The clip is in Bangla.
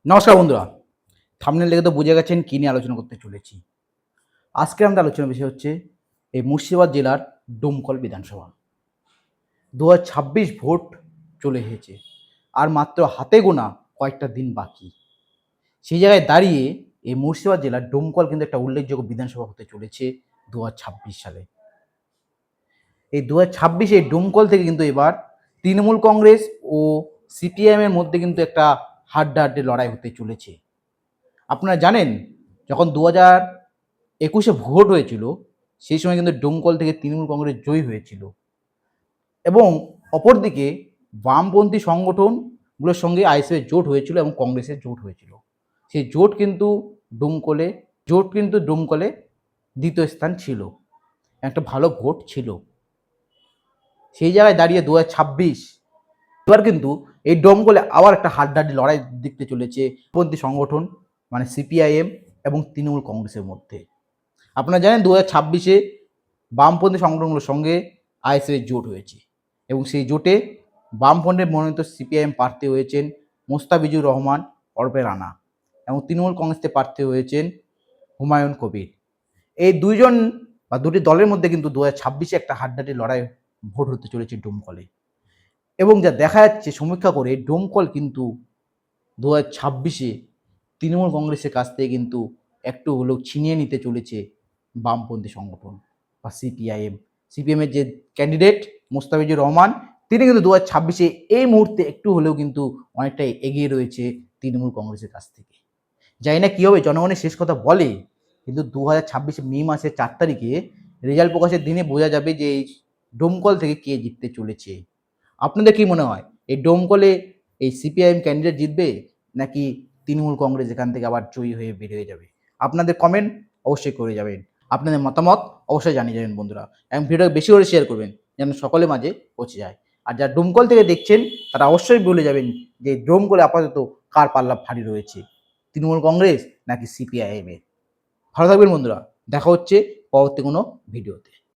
নমস্কার বন্ধুরা, থাম্বনেল দেখে তো বুঝে গেছেন কী নিয়ে আলোচনা করতে চলেছি। আজকে আমাদের আলোচনার বিষয় হচ্ছে এই মুর্শিদাবাদ জেলার ডোমকল বিধানসভা। ২০২৬ ভোট চলে এসেছে, আর মাত্র হাতে গোনা কয়েকটা দিন বাকি। সেই জায়গায় দাঁড়িয়ে এই মুর্শিদাবাদ জেলার ডোমকল কিন্তু একটা উল্লেখযোগ্য বিধানসভা হতে চলেছে ২০২৬ সালে। এই ২০২৬ এই ডোমকল থেকে কিন্তু এবার তৃণমূল কংগ্রেস ও সিপিআইএমের মধ্যে কিন্তু একটা হাড্ডাহাড্ডি লড়াই হতে চলেছে। আপনারা জানেন, যখন ২০২১-এ ভোট হয়েছিল, সেই সময় কিন্তু ডোমকল থেকে তৃণমূল কংগ্রেস জয়ী হয়েছিল এবং অপরদিকে বামপন্থী সংগঠনগুলোর সঙ্গে আইএসএফের জোট হয়েছিল এবং কংগ্রেসের জোট হয়েছিল। সেই জোট কিন্তু ডোমকলে দ্বিতীয় স্থান ছিল, একটা ভালো ভোট ছিল। সেই জায়গায় দাঁড়িয়ে ২০২৬ এবার কিন্তু এই ডোমকলে আবার একটা হাড্ডাহাড্ডি লড়াই দেখতে চলেছে পন্থী সংগঠন মানে সিপিআইএম এবং তৃণমূল কংগ্রেসের মধ্যে। আপনারা জানেন ২০২৬-এ বামপন্থী সংগঠনগুলোর সঙ্গে আইএসএফের জোট হয়েছে এবং সেই জোটে বামফ্রন্টের মনোনীত সিপিআইএম প্রার্থী হয়েছেন মোস্তাফিজুর রহমান ওরফে রানা এবং তৃণমূল কংগ্রেসে প্রার্থী হয়েছেন হুমায়ুন কবির। এই দুটি দলের মধ্যে কিন্তু ২০২৬-এ একটা হাড্ডাহাড্ডি লড়াই ভোট হতে চলেছে ডোমকলে এবং যা দেখা যাচ্ছে সমীক্ষা করে ডোমকল কিন্তু ২০২৬-এ তৃণমূল কংগ্রেসের কাছ থেকে কিন্তু একটু হলেও ছিনিয়ে নিতে চলেছে বামপন্থী সংগঠন বা সিপিএমের যে ক্যান্ডিডেট মোস্তাফিজুর রহমান, তিনি কিন্তু ২০২৬-এ এই মুহূর্তে একটু হলেও কিন্তু অনেকটাই এগিয়ে রয়েছে তৃণমূল কংগ্রেসের কাছ থেকে। জানি না কী হবে, জনগণের শেষ কথা বলে, কিন্তু ২০২৬ মে মাসের ৪ তারিখে রেজাল্ট প্রকাশের দিনে বোঝা যাবে যে এই ডোমকল থেকে কে জিততে চলেছে। আপনাদের কি মনে হয়, এই ডোমকলে এই সিপিআইএম ক্যান্ডিডেট জিতবে নাকি তৃণমূল কংগ্রেস এখান থেকে আবার জয়ী হয়ে বের হয়ে যাবে? আপনাদের কমেন্ট অবশ্যই করে যাবেন, আপনাদের মতামত অবশ্যই জানিয়ে যাবেন বন্ধুরা, এবং ভিডিও বেশি করে শেয়ার করবেন যেন সকলের মাঝে পৌঁছে যায়। আর যারা ডোমকল থেকে দেখছেন তারা অবশ্যই বলে যাবেন যে ডোমকলে আপাতত কার পাল্লা ভারী রয়েছে, তৃণমূল কংগ্রেস নাকি সিপিআইএমের। ভালো থাকবেন বন্ধুরা, দেখা হচ্ছে পরবর্তী কোনো ভিডিওতে।